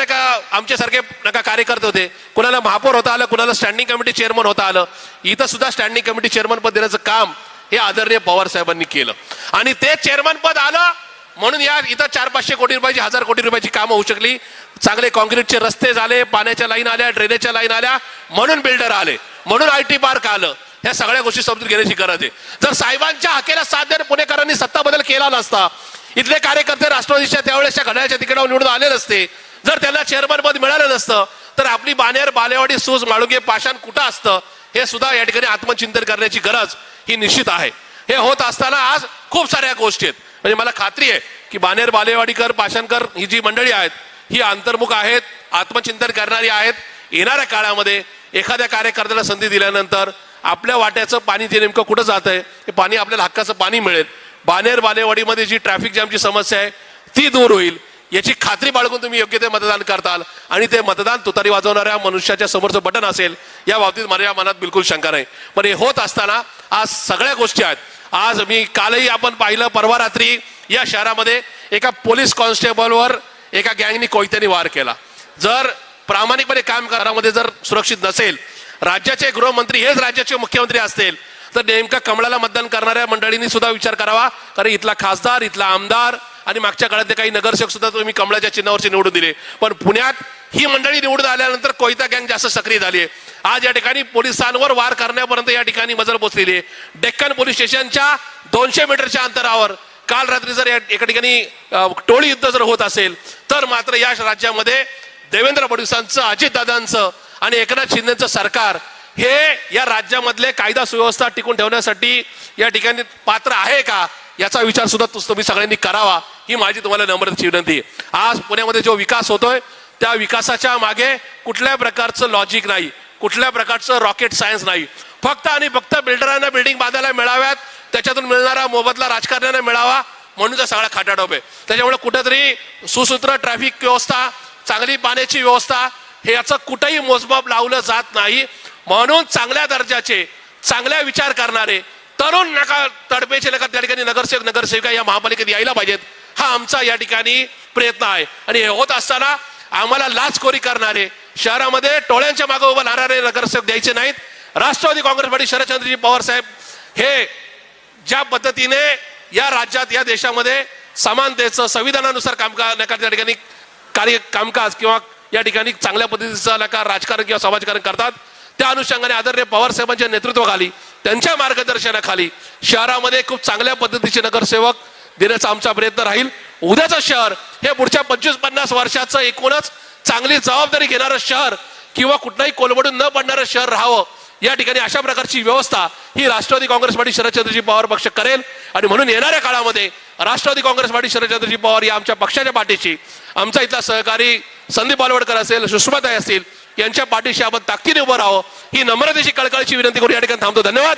आमच्यासारखे कार्यकर्ते होते, कुणाला महापौर होता आलं, कुणाला स्टँडिंग कमिटी चेअरमन होता आलं. इथं सुद्धा स्टँडिंग कमिटी चेअरमन पद देण्याचं काम हे आदरणीय पवार साहेबांनी केलं आणि ते चेअरमन पद आलं म्हणून या इथं 400-500 कोटी रुपयाची 1000 कोटी रुपयाची कामं होऊ शकली. चांगले कॉन्क्रीटचे रस्ते झाले, पाण्याच्या लाईन आल्या, ड्रेनेजच्या लाईन आल्या, म्हणून बिल्डर आले, म्हणून IT पार्क आलं. ह्या सगळ्या गोष्टी समजून घेण्याची गरज आहे. जर साहेबांच्या हाकेला साथ देऊन पुणेकरांनी सत्ता बदल केला नसता, इथले कार्यकर्ते राष्ट्रवादीच्या त्यावेळेसच्या घड्याळ्याच्या तिकिटावर निवडून आले नसते, जर त्यांना चेअरमन पद मिळालं नसतं, तर आपली बाणेर, बालेवाडी, सूज, माळुंगे, पाषाण कुठं असतं हे सुद्धा या ठिकाणी आत्मचिंतन करण्याची गरज ही निश्चित आहे. हे होत असताना आज खूप साऱ्या गोष्टी आहेत. म्हणजे मला खात्री आहे की बाणेर, बालेवाडीकर, पाषाणकर ही जी मंडळी आहेत ही अंतर्मुख आहेत, आत्मचिंतन करणारी आहेत. येणाऱ्या काळामध्ये एखाद्या कार्यकर्त्याला संधी दिल्यानंतर आपल्या वाट्याचं पाणी ते नेमकं कुठं जात आहे, हे पाणी आपल्याला हक्काचं पाणी मिळेल. बाणेर, बालेवाडीमध्ये जी ट्रॅफिक जॅमची समस्या आहे ती दूर होईल याची खात्री बाळगून तुम्ही योग्य ते मतदान करताल आणि ते मतदान तुतारी वाजवणाऱ्या मनुष्याच्या समोरचं बटन असेल या बाबतीत माझ्या मनात बिलकुल शंका नाही. पण हे होत असताना आज सगळ्या गोष्टी आहेत. आज मी कालही आपण पाहिलं, परवा रात्री या शहरामध्ये एका पोलीस कॉन्स्टेबलवर एका गँगनी कोयत्याने वार केला. जर प्रामाणिकपणे काम करामध्ये जर सुरक्षित नसेल, राज्याचे गृहमंत्री हेच राज्याचे मुख्यमंत्री असतील, तर नेमका कमळाला मतदान करणाऱ्या मंडळींनी सुद्धा विचार करावा. कारण इथला खासदार, इथला आमदार आणि मागच्या काळातले काही नगरसेवक सुद्धा तुम्ही कमळाच्या चिन्हावरचे निवडून दिले. पण पुण्यात ही मंडळी निवडून आल्यानंतर कोयता गँग जास्त सक्रिय झाली आहे. आज या ठिकाणी पोलिसांवर वार करण्यापर्यंत या ठिकाणी मजल पोचलेली आहे. डेक्कन पोलीस स्टेशनच्या 200 मीटरच्या अंतरावर काल रात्री जर एका ठिकाणी टोळी युद्ध जर होत असेल, तर मात्र या राज्यामध्ये देवेंद्र फडणवीसांचं, अजितदादांचं आणि एकनाथ शिंदेचं सरकार हे या राज्यामधले कायदा सुव्यवस्था टिकून ठेवण्यासाठी या ठिकाणी पात्र आहे का याचा विचार सुद्धा तुम्ही सगळ्यांनी करावा, ही माझी तुम्हाला नम्रतेची विनंती आहे. आज पुण्यामध्ये जो विकास होतोय त्या विकासाच्या मागे कुठल्या प्रकारचं लॉजिक नाही, कुठल्या प्रकारचं रॉकेट सायन्स नाही. फक्त आणि फक्त बिल्डरांना बिल्डिंग बांधायला मिळाव्यात, त्याच्यातून मिळणारा मोबदला राजकारण्यांना मिळावा म्हणून तर सगळा खाटाडोब आहे. त्याच्यामुळे कुठेतरी सुसूत्र ट्रॅफिक व्यवस्था, चांगली पाण्याची व्यवस्था हे याचं कुठेही मोजमाप लावलं जात नाही. म्हणून चांगल्या दर्जाचे, चांगल्या विचार करणारे तरुण नका तडपेचे नका त्या ठिकाणी नगरसेवक, नगरसेविका या महापालिकेत यायला पाहिजेत. हा आमचा या ठिकाणी प्रयत्न आहे. आणि हे होत असताना आम्हाला लाचखोरी करणारे, शहरामध्ये टोळ्यांच्या मागे उभं राहणारे नगरसेवक द्यायचे नाहीत. राष्ट्रवादी काँग्रेस पार्टी शरदचंद्रजी पवार साहेब हे ज्या पद्धतीने या राज्यात, या देशामध्ये समानतेचं, संविधानानुसार त्या ठिकाणी कामकाज किंवा या ठिकाणी चांगल्या पद्धतीचं राजकारण किंवा समाजकारण करतात, त्या अनुषंगाने आदरणीय पवार साहेबांच्या नेतृत्वाखाली, त्यांच्या मार्गदर्शनाखाली शहरामध्ये खूप चांगल्या पद्धतीचे नगरसेवक देण्याचा आमचा प्रयत्न राहील. उद्याचं शहर हे पुढच्या 25-50 वर्षाचं एकूणच चांगली जबाबदारी घेणारं शहर किंवा कुठलाही कोलमडून न पडणारं शहर राहावं, या ठिकाणी अशा प्रकारची व्यवस्था ही राष्ट्रवादी काँग्रेस पार्टी शरदचंद्रजी पवार पक्ष करेल. आणि म्हणून येणाऱ्या काळामध्ये राष्ट्रवादी काँग्रेस पार्टी शरदचंद्रजी पवार या आमच्या पक्षाच्या पाठीशी, आमचा इथला सहकारी संदीप बालवडकर असेल, सुषमाताई असतील, यांच्या पाठीशी आपण ताकदीने उभं राहावं, ही नम्रतेची, कळकळीची विनंती करून या ठिकाणी थांबतो. धन्यवाद.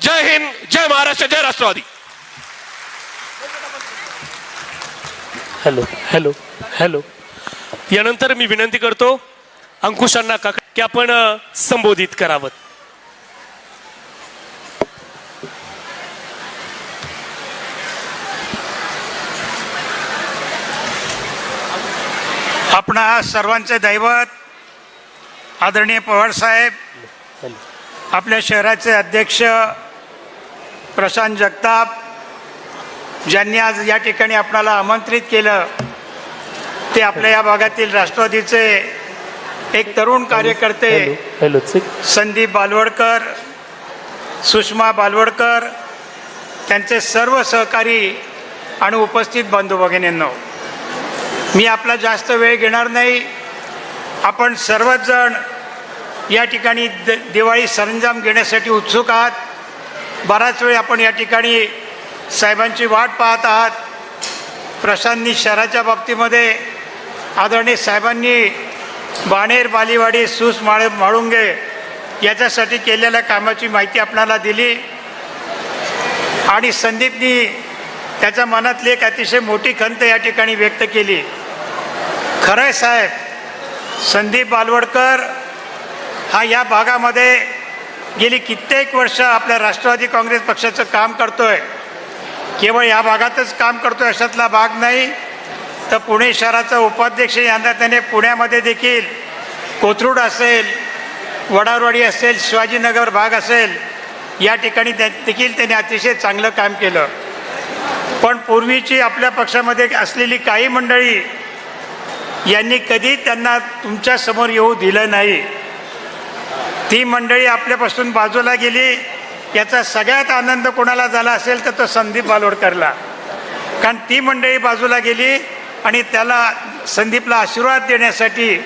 जय हिंद, जय महाराष्ट्र, जय राष्ट्रवादी.
Hello hello hello. यानंतर मी विनंती करतो अंकुशांना की आपण संबोधित करावं.
आपणा सर्वांचे दैवत आदरणीय पवार साहेब, आपल्या शहराचे अध्यक्ष प्रशांत जगताप, ज्यांनी आज या ठिकाणी आपणाला आमंत्रित केलं, ते आपल्या या भागातील राष्ट्रवादीचे एक तरुण कार्यकर्ते संदीप बालवडकर, सुषमा बालवडकर, त्यांचे सर्व सहकारी आणि उपस्थित बंधू भगिनींनो, मी आपला जास्त वेळ घेणार नाही. आपण सर्वच जण या ठिकाणी दिवाळी सरंजाम घेण्यासाठी उत्सुक आहात. बराच वेळ आपण या ठिकाणी साहेबांची वाट पाहत आहात. प्रशांतनी शहराच्या बाबतीमध्ये आदरणीय साहेबांनी बाणेर, बालेवाडी, सूस, माळुंगे याच्यासाठी केलेल्या कामाची माहिती आपल्याला दिली आणि संदीपनी त्याच्या मनातली एक अतिशय मोठी खंत या ठिकाणी व्यक्त केली. खरं आहे साहेब, संदीप बालवडकर हा या भागामध्ये गेली कित्येक वर्ष आपल्या राष्ट्रवादी काँग्रेस पक्षाचं काम करतोय. केवळ या भागातच काम करतोय अशातला भाग नाही, तर पुणे शहराचा उपाध्यक्ष यंदा त्याने पुण्यामध्ये देखील कोथरूड असेल, वडारवाडी असेल, शिवाजीनगर भाग असेल, या ठिकाणी देखील त्याने अतिशय चांगलं काम केलं. पण पूर्वीची आपल्या पक्षामध्ये असलेली काही मंडळी यांनी कधी त्यांना तुमच्या समोर येऊ दिलं नाही. ती मंडळी आपल्यापासून बाजूला गेली. याचा सगळ्यात आनंद कोणाला झाला असेल तर तो संदीप बालोडकरला. कारण ती मंडळी बाजूला गेली आणि त्याला संदीपला आशीर्वाद देण्यासाठी,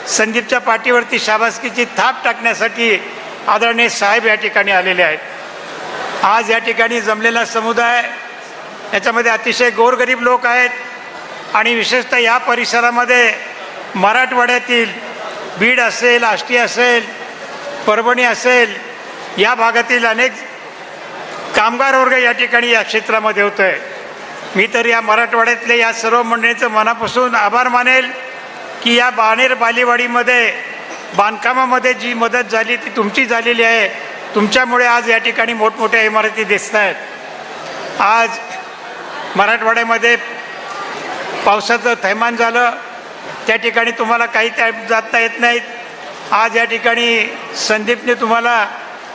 संदीपच्या पाठीवरती शाबासकीची थाप टाकण्यासाठी आदरणीय साहेब या ठिकाणी आलेले आहेत. आज या ठिकाणी जमलेला समुदाय याच्यामध्ये अतिशय गोरगरीब लोक आहेत आणि विशेषतः या परिसरामध्ये मराठवाड्यातील बीड असेल, आष्टी असेल, परभणी असेल, या भागातील अनेक कामगार वर्ग या ठिकाणी या क्षेत्रामध्ये होतो आहे. मी तर या मराठवाड्यातल्या या सर्व मंडळींचं मनापासून आभार मानेल की या बाणेर बालेवाडीमध्ये बांधकामामध्ये जी मदत झाली ती तुमची झालेली आहे. तुमच्यामुळे आज या ठिकाणी मोठमोठ्या इमारती दिसत आहेत. आज मराठवाड्यामध्ये पावसाचं थैमान झालं, त्या ठिकाणी तुम्हाला काही टाईम जाता येत नाहीत. आज या ठिकाणी संदीपने तुम्हाला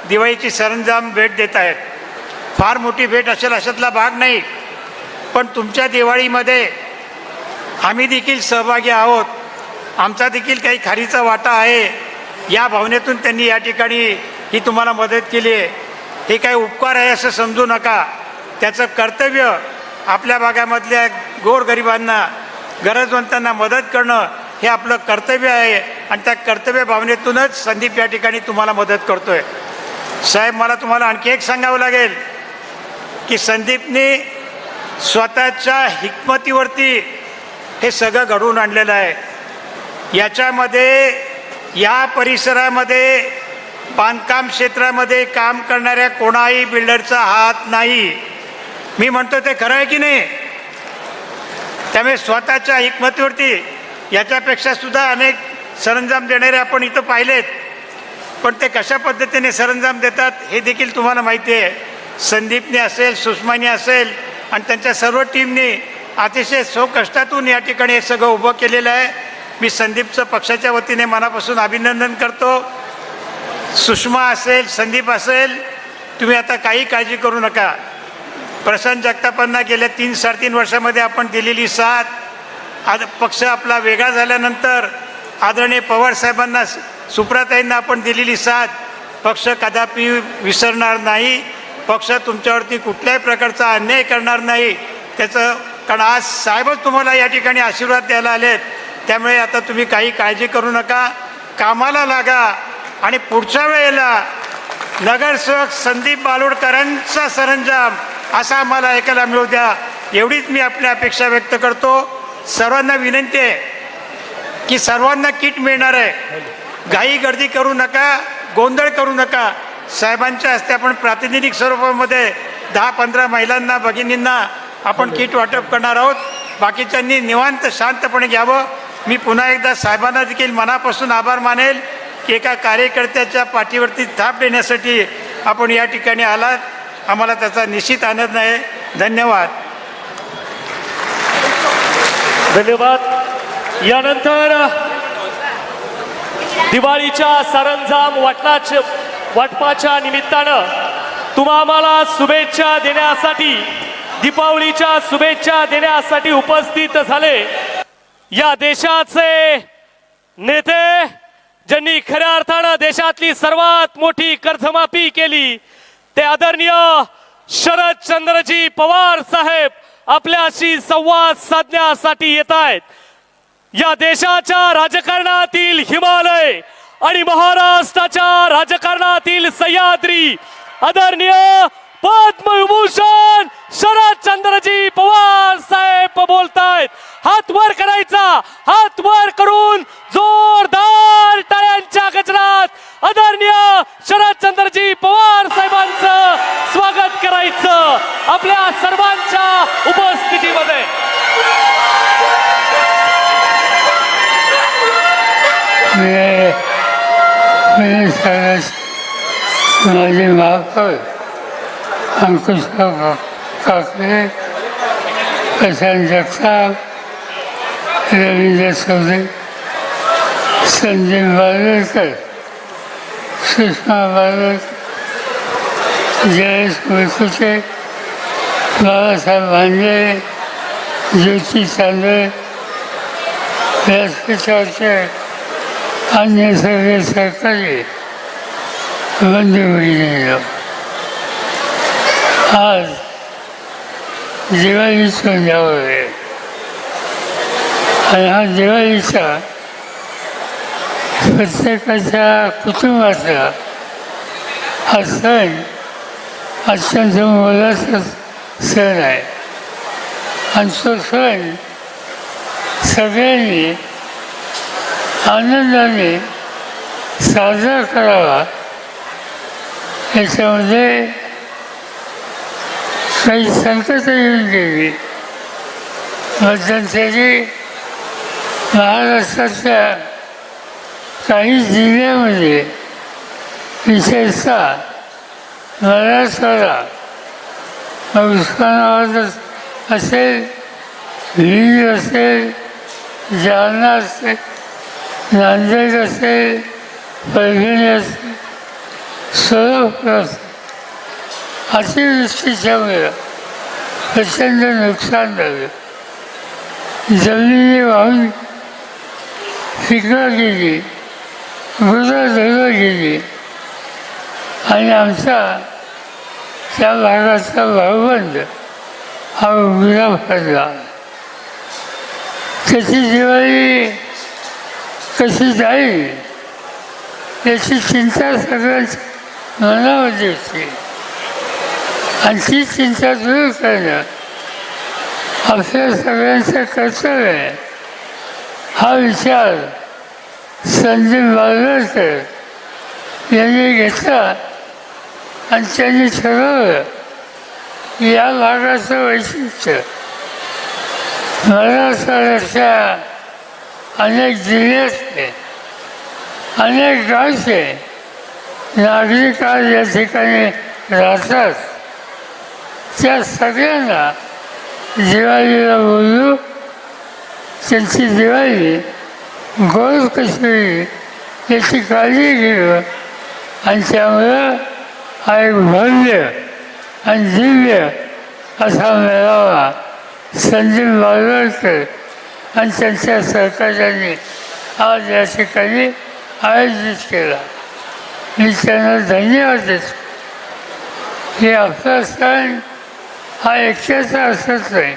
दिवाळीची सरंजाम भेट देत आहेत. फार मोठी भेट असेल अशातला भाग नाही, पण तुमच्या दिवाळीमध्ये आम्ही देखील सहभागी आहोत, आमचा देखील काही खारीचा वाटा आहे, या भावनेतून त्यांनी या ठिकाणी ही तुम्हाला मदत केली आहे. हे काही उपकार आहे असं समजू नका. त्याचं कर्तव्य आपल्या भागामधल्या गोरगरिबांना, गरजवंतांना मदत करणं हे आपलं कर्तव्य आहे आणि त्या कर्तव्य भावनेतूनच संदीप या ठिकाणी तुम्हाला मदत करतो आहे. साहेब, मला तुम्हाला आणखी एक सांगावं लागेल की संदीपने स्वतःच्या हिकमतीवरती हे सगळं घडवून आणलेलं आहे. याच्यामध्ये या परिसरामध्ये बांधकाम क्षेत्रामध्ये काम करणाऱ्या कोणाही बिल्डरचा हात नाही. मी म्हणतो ते खरं आहे की नाही? त्यामुळे स्वतःच्या हिकमतीवरती याच्यापेक्षा सुद्धा अनेक सरंजाम देणारे आपण इथं पाहिलेत, पण ते कशा पद्धतीने सरंजाम देतात हे देखील तुम्हाला माहिती आहे. संदीपने असेल, सुषमाने असेल आणि त्यांच्या सर्व टीमने अतिशय कष्टातून या ठिकाणी हे सगळं उभं केलेलं आहे. मी संदीपचं पक्षाच्या वतीने मनापासून अभिनंदन करतो. सुषमा असेल, संदीप असेल, तुम्ही आता काही काळजी करू नका. प्रशांत जगतापांना गेल्या 3-3.5 वर्षामध्ये आपण दिलेली साथ, आज पक्ष आपला वेगळा झाल्यानंतर आदरणीय पवारसाहेबांना, सुप्राताईंना आपण दिलेली साथ पक्ष कदापि विसरणार नाही. पक्ष तुमच्यावरती कुठल्याही प्रकारचा अन्याय करणार नाही. त्याचं कारण आज साहेबच तुम्हाला या ठिकाणी आशीर्वाद द्यायला आलेत. त्यामुळे आता तुम्ही काही काळजी करू नका, कामाला लागा आणि पुढच्या वेळेला नगरसेवक संदीप बालोडकरांचा सरंजाम असा आम्हाला ऐकायला मिळू द्या, एवढीच मी आपल्या अपेक्षा व्यक्त करतो. सर्वांना विनंती आहे की सर्वांना किट मिळणार आहे. घाई गर्दी करू नका, गोंधळ करू नका. साहेबांच्या हस्ते आपण प्रातिनिधिक स्वरूपामध्ये 10-15 महिलांना, भगिनींना आपण किट वाटप करणार आहोत. बाकीच्यांनी निवांत शांतपणे घ्यावं. मी पुन्हा एकदा साहेबांना देखील मनापासून आभार मानेल की एका कार्यकर्त्याच्या पाठीवरती थाप देण्यासाठी आपण या ठिकाणी आलात. आम्हाला त्याचा निश्चित आनंद आहे. धन्यवाद.
धन्यवाद. यानंतर दिवाळीच्या सरंजाम वाटपाच्या निमित्तानं तुम्हा आम्हाला शुभेच्छा देण्यासाठी, दीपावलीच्या शुभेच्छा देण्यासाठी उपस्थित झाले या देशाचे नेते, ज्यांनी खऱ्या अर्थानं देशातली सर्वात मोठी कर्जमाफी केली, ते आदरणीय शरदचंद्रजी पवार साहेब आपल्याशी संवाद साधण्यासाठी येत आहेत. या देशाच्या राजकारणातील हिमालय आणि महाराष्ट्राच्या राजकारणातील सह्याद्री आदरणीय पद्मविभूषण शरदचंद्रजी पवार साहेब बोलतायत. हात वर करायचा, हात वर करून जोरदार टाळ्यांच्या गजरात आदरणीय शरदचंद्रजी पवार साहेबांचं स्वागत करायचं आपल्या सर्वांच्या उपस्थितीमध्ये.
माझे महापौर अंकुश काकडे, प्रशांत जगताप, रवींद्र चौधरी, संदीप बालोडकर, सुषमा बालोडकर, जयेश मुळकुटे, बाबासाहेब भांजे, ज्योती चांदळे, व्यासपीठाचे अन्य सगळे सहकारी बंधू भगिनींनो, आज दिवाळीचं उद्यावर आहे आणि हा दिवाळीचा प्रत्येकाच्या कुटुंबाचा हा सण अत्यंत मोलाचा सण आहे आणि तो सण सगळ्यांनी आनंदाने साजरा करावा. याच्यामध्ये काही संकट येऊन गेली. मध्यंतरी महाराष्ट्राच्या काही जिल्ह्यामध्ये विशेषतः मराठवाडा, उस्मानाबाद असेल, बीड असेल, जालना असेल, नांदेड असेल, परभणी असेल, सोलापूर असेल, अतिवृष्टीच्यामुळे प्रचंड नुकसान झालं. जमिनी वाहून पिकं गेली, गुरं गेली आणि आमचा त्या भागाचा भाऊबंद हा उघडा पडला. त्याची दिवाळी कशी जाईल याची चिंता सगळ्यांच्या मनामध्ये होती आणि ती चिंता दूर करणं आपल्या सगळ्यांचं कर्तव्य आहे. हा विचार संदीप बाळवणकर यांनी घेतला आणि त्यांनी ठरवलं की या भागाचं वैशिष्ट्य मराठवाड्याच्या अनेक जिल्ह्यातले, अनेक गावचे नागरिक आज या ठिकाणी राहतात. त्या सगळ्यांना दिवाळीला बोलू, त्यांची दिवाळी गोड कशी होईल याची काळजी घेऊ आणि त्यामुळं हा एक भव्य आणि दिव्य असा मेळावा संदीप बाळवणकर आणि त्यांच्या सहकार्याने आज या ठिकाणी आयोजित केला. मी त्यांना धन्यवाद देतो की आपला सण हा एकट्याचा असंच नाही.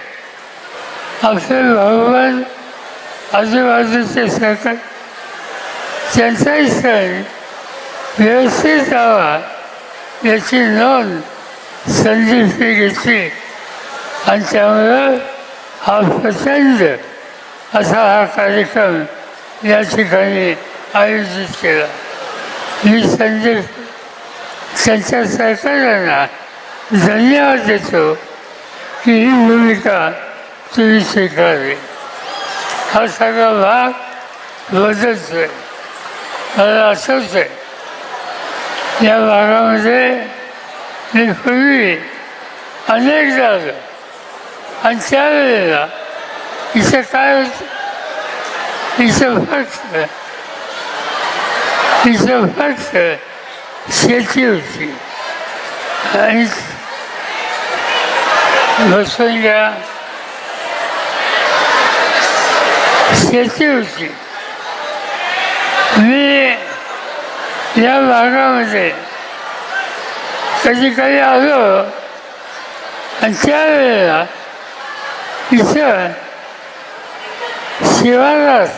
आपले भाऊबंद, आजूबाजूचे सहकारी त्यांचाही सण व्यवस्थित जावा याची नोंद संदीपने घेतली आणि त्यामुळं हा प्रचंड असा हा कार्यक्रम या ठिकाणी आयोजित केला. मी संदीप त्यांच्या सहकार्यांना धन्यवाद देतो की ही भूमिका तुम्ही स्वीकारली. हा सगळा भाग बदलतोय. मला आठवत आहे या भागामध्ये मी पूर्वी अनेक झालं आणि त्यावेळेला इथं काय होतं, इथं फक्त शेती होती आणि बसून घ्या शेती होती. मी या भागामध्ये कधी कधी आलो आणि त्यावेळेला इथं शिवारात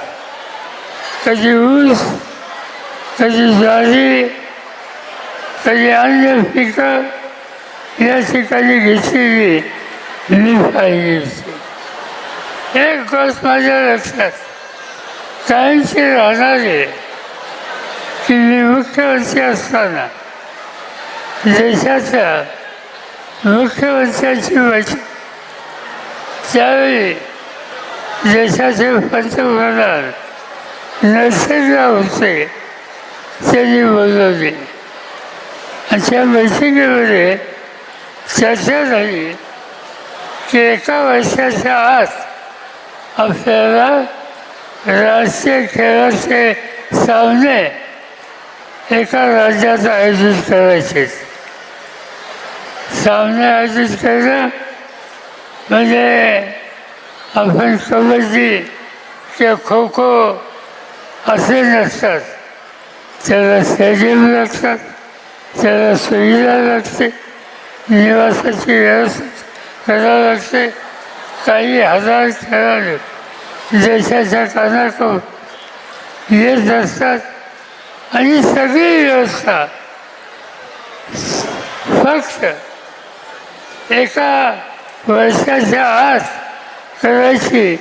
कधी ऊस, कधी ज्वारी, कधी अन्य पिकं या ठिकाणी घेतलेली मी पाहिली होती. एक गोष्ट माझ्या लक्षात कायमची राहणारे की मी मुख्यमंत्री असताना देशाच्या मुख्यमंत्र्यांची बैठक, त्यावेळी देशाचे पंतप्रधान नरसिंहराव होते, त्यांनी बोलवले आणि त्या बैठकीमध्ये चर्चा झाली की एका वर्षाच्या आत आपल्याला राष्ट्रीय खेळाचे सामने एका राज्यात आयोजित करायचे. सामने आयोजित करणं म्हणजे आपण कबड्डी किंवा खो खो असे नसतात. त्याला स्टेडियम लागतात, त्याला सुविधा लागते, निवासाची व्यवस्था करावी लागते. काही हजार खेळाडू देशाच्या कानाकोप येत असतात आणि सगळी व्यवस्था फक्त एका वर्षाच्या आत करायची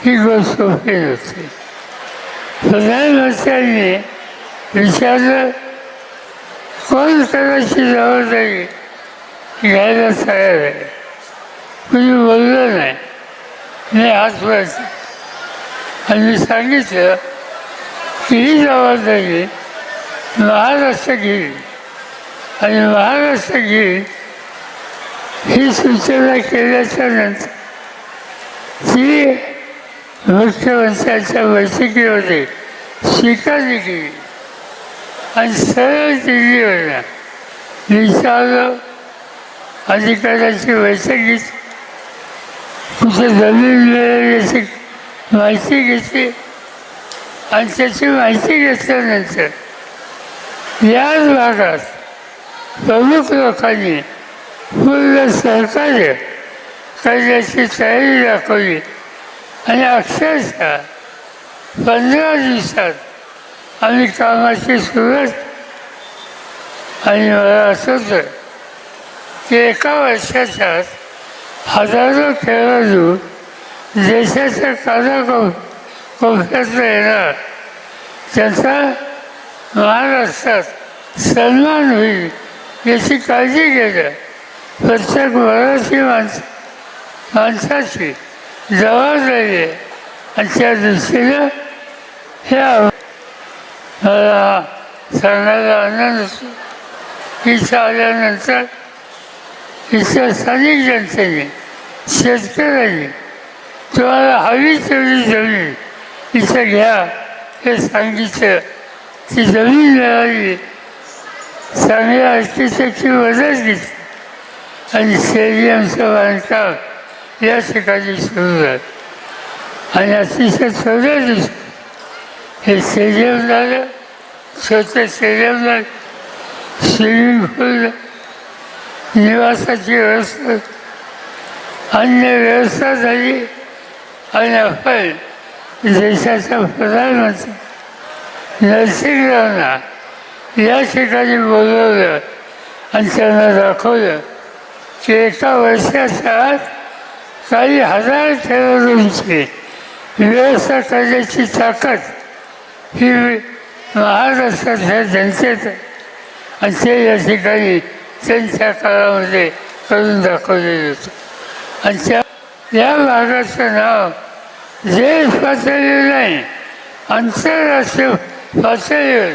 ही गोष्ट सोपी नसते. प्रधानमंत्र्यांनी विचारलं कोण करायची जबाबदारी घ्यायला तयार आहे. कुणी बोललं नाही. मी हात वरती आणि मी सांगितलं की ही जबाबदारी महाराष्ट्र घेईल आणि महाराष्ट्र घेईल ही सूचना केल्याच्या नंतर ती मुख्यमंत्र्यांच्या बैठकीमध्ये स्वीकारली गेली आणि सरळ दिल्लीवरनं विचारलं. अधिकाऱ्याची बैठक घेतली, कुठे जमीन मिळेल याची माहिती घेतली आणि त्याची माहिती घेतल्यानंतर याच भागात प्रमुख लोकांनी पूर्ण सहकार्य करण्याची तयारी दाखवली आणि अक्षरशः 15 दिवसात आम्ही कामाची सुरुवात. आणि मला आठवतं की एका वर्षाच्यात हजारो खेळाडू देशाच्या कानाकोपऱ्यातनं येणार, त्याचा महाराष्ट्रात सन्मान होईल याची काळजी घेणं प्रत्येक मराठी माणसाची जबाबदारी आहे. आणि त्या दृष्टीनं ह्या मला सांगायला आनंद होतो. इथं आल्यानंतर इथं स्थानिक जनतेने, शेतकऱ्यांनी तुम्हाला हवी तेवढी जमीन इथं घ्या हे सांगितलं. ती जमीन मिळाली, चांगल्या आर्किटेक्टची मदत घेतली आणि स्टेडियमचं बांधकाम या ठिकाणी सुरू झालं. आणि अतिशय थोड्या दिवसात हे स्टेडियम झालं, छोटं स्टेडियम झालं, स्विमिंग पूल, निवासाची व्यवस्था, अन्य व्यवस्था झाली. आणि आपण देशाचा प्रधानमंत्री नरसिंहरावना या ठिकाणी बोलवलं आणि त्यांना दाखवलं की एका वर्षाच्या आत काही हजार खेळाडूंची व्यवस्था करण्याची ताकद ही महाराष्ट्राच्या जनतेत आहे. आणि ते या ठिकाणी त्यांच्या काळामध्ये करून दाखवलेलं होतं. आणि या भागाचं नाव देश पातळीवर नाही, आंतरराष्ट्रीय पातळीवर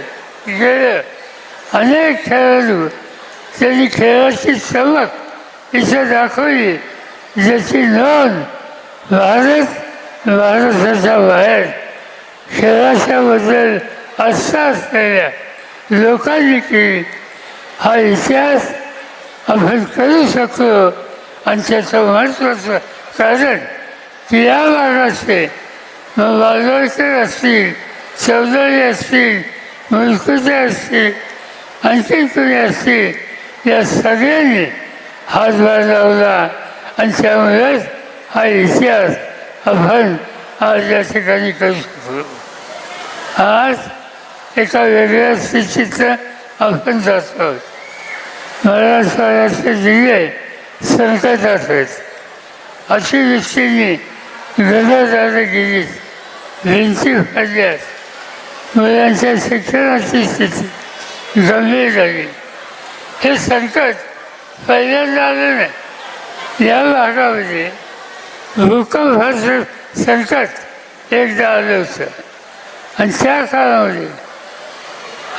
गेलं. अनेक खेळाडू त्यांनी खेळाची चमक इथं दाखवली, ज्याची नोंद भारताच्या बाहेर खेळाच्याबद्दल आस्था असलेल्या लोकांनी केली. हा इतिहास आपण करू शकतो. आणि त्याचं महत्त्वाचं कारण की या भागाचे बाजोळकर असतील, चौधरी असतील, मुलकुटे असतील, आणखी कोणी असतील, या सगळ्यांनी हातभार लावला आणि त्यामुळेच हा इतिहास आपण आज या ठिकाणी करू शकतो. आज एका वेगळ्या स्थितीतनं आपण जातो आहोत. मराठवाड्याचे जिल्हे संकटात आहेत. अतिवृष्टीने गदादारी गेली, भिंती पडल्यात, मुलांच्या शिक्षणाची स्थिती गंभीर झाली. हे संकट पहिल्यांदा आलं नाही. या भागामध्ये भूकंपाचं संकट एकदा आलं होतं आणि त्या काळामध्ये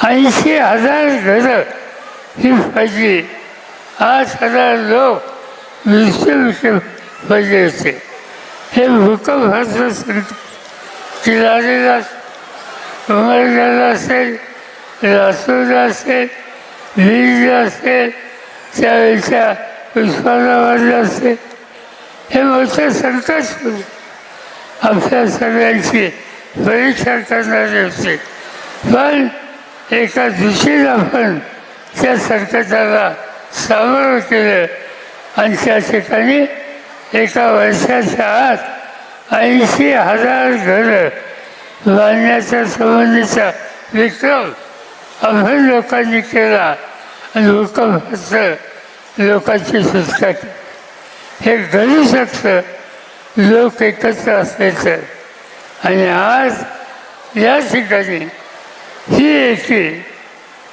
80,000 घरं ही पडली, 8,000 लोक मृत्युमुखी पडले होते. हे भूकंपाचं संकट किल्लारीला, उमरगाला असेल, लातूरला असेल, बीडला असेल, त्यावेळेच्या उस्मानाबादला असेल, हे मोठं संकट होतं. आपल्या सगळ्यांची परीक्षा करणारे होते. पण एका दिवशीत आपण त्या संकटाला सामोरं केलं आणि त्या ठिकाणी एका वर्षाच्या आत 80,000 घरं बांधण्याच्या संबंधीचा विक्रम आपण लोकांनी केला आणि भूकंपात लोकांची सुटका केली. हे घडू शकतं लोक एकत्र असले तर. आणि आज या ठिकाणी ही एकी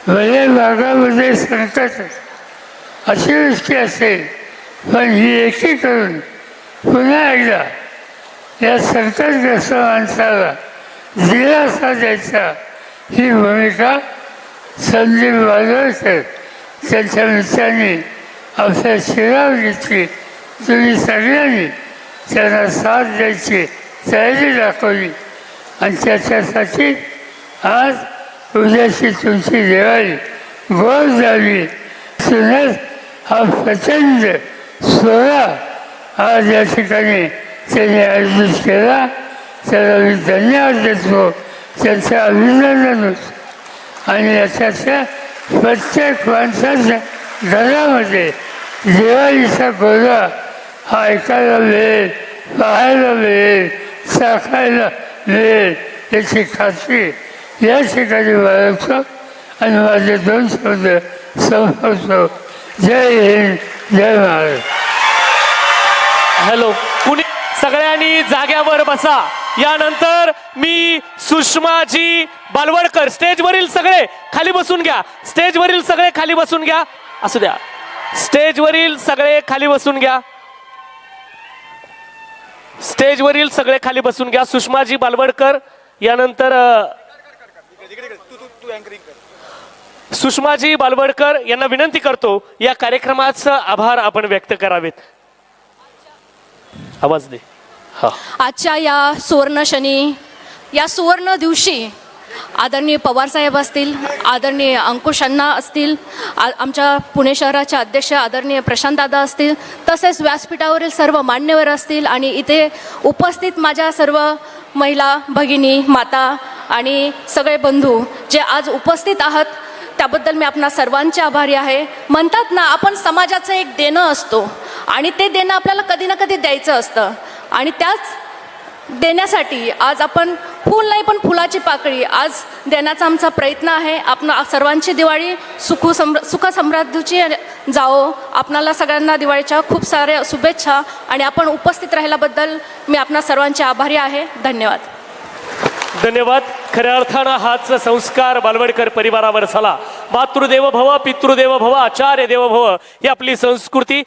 भले भागामध्ये संकट अतिवृष्टी असेल पण ही एकी करून पुन्हा एकदा या संकटग्रस्त माणसाला दिलासा द्यायचा ही भूमिका संदीप बालवडकर त्यांच्या मित्रांनी आपल्या शिरावर घेतली. तुम्ही सगळ्यांनी त्यांना साथ द्यायची तयारी दाखवली आणि त्याच्यासाठी आज उद्याची तुमची दिवाळी गोड झाली. सुनस हा प्रचंड सोहळा आज या ठिकाणी त्यांनी आयोजित केला. त्याला मी धन्यवाद देतो, त्यांचं अभिनंदन होतं. आणि याच्यातल्या प्रत्येक माणसाच्या घरामध्ये दिवाळीचा गोळा हा ऐकायला मिळेल, पाहायला मिळेल, चाखायला मिळेल याची खात्री या ठिकाणी बाळगतो आणि माझे 2 शब्द संपवतो. जय हिंद, जय महाराष्ट्र.
हॅलो, कुणी सगळ्यांनी जाग्यावर बसा. यानंतर मी सुषमाजी बालवडकर, स्टेजवरील सगळे खाली बसून घ्या. स्टेजवरील सगळे खाली बसून घ्या. असू द्या, स्टेजवरील सगळे खाली बसून घ्या. स्टेजवरील सगळे खाली बसून घ्या. सुषमाजी बालवडकर, यानंतर सुषमाजी बालवडकर यांना विनंती करतो या कार्यक्रमाचा आभार आपण व्यक्त करावेत. आवाज दे.
आजच्या या सुवर्ण क्षणी, या सुवर्ण दिवशी आदरणीय पवारसाहेब असतील, आदरणीय अंकुश अण्णा असतील, आमच्या पुणे शहराचे अध्यक्ष आदरणीय प्रशांतदादा असतील, तसेच व्यासपीठावरील सर्व मान्यवर असतील आणि इथे उपस्थित माझ्या सर्व महिला भगिनी, माता आणि सगळे बंधू जे आज उपस्थित आहात त्याबद्दल मी आपणा सर्वांचे आभारी आहे. म्हणतात ना, आपण समाजाचं एक देणं असतो आणि ते देणं आपल्याला कधी ना कधी द्यायचं असतं आणि त्याच देण्यासाठी आज आपण फूल नाही पण फुलाची पाकळी आज देण्याचा आमचा प्रयत्न आहे. आपण सर्वांची दिवाळी सुख समृद्धीची जाओ. आपणाला सगळ्यांना दिवाळीच्या खूप साऱ्या शुभेच्छा आणि आपण उपस्थित राहिल्याबद्दल मी आपणा सर्वांचे आभारी आहे. धन्यवाद.
धन्यवाद. खऱ्या अर्थानं हाच संस्कार बालवडकर परिवारावर झाला. मातृदेव भव, पितृदेव भव, आचार्य देव भव ही आपली संस्कृती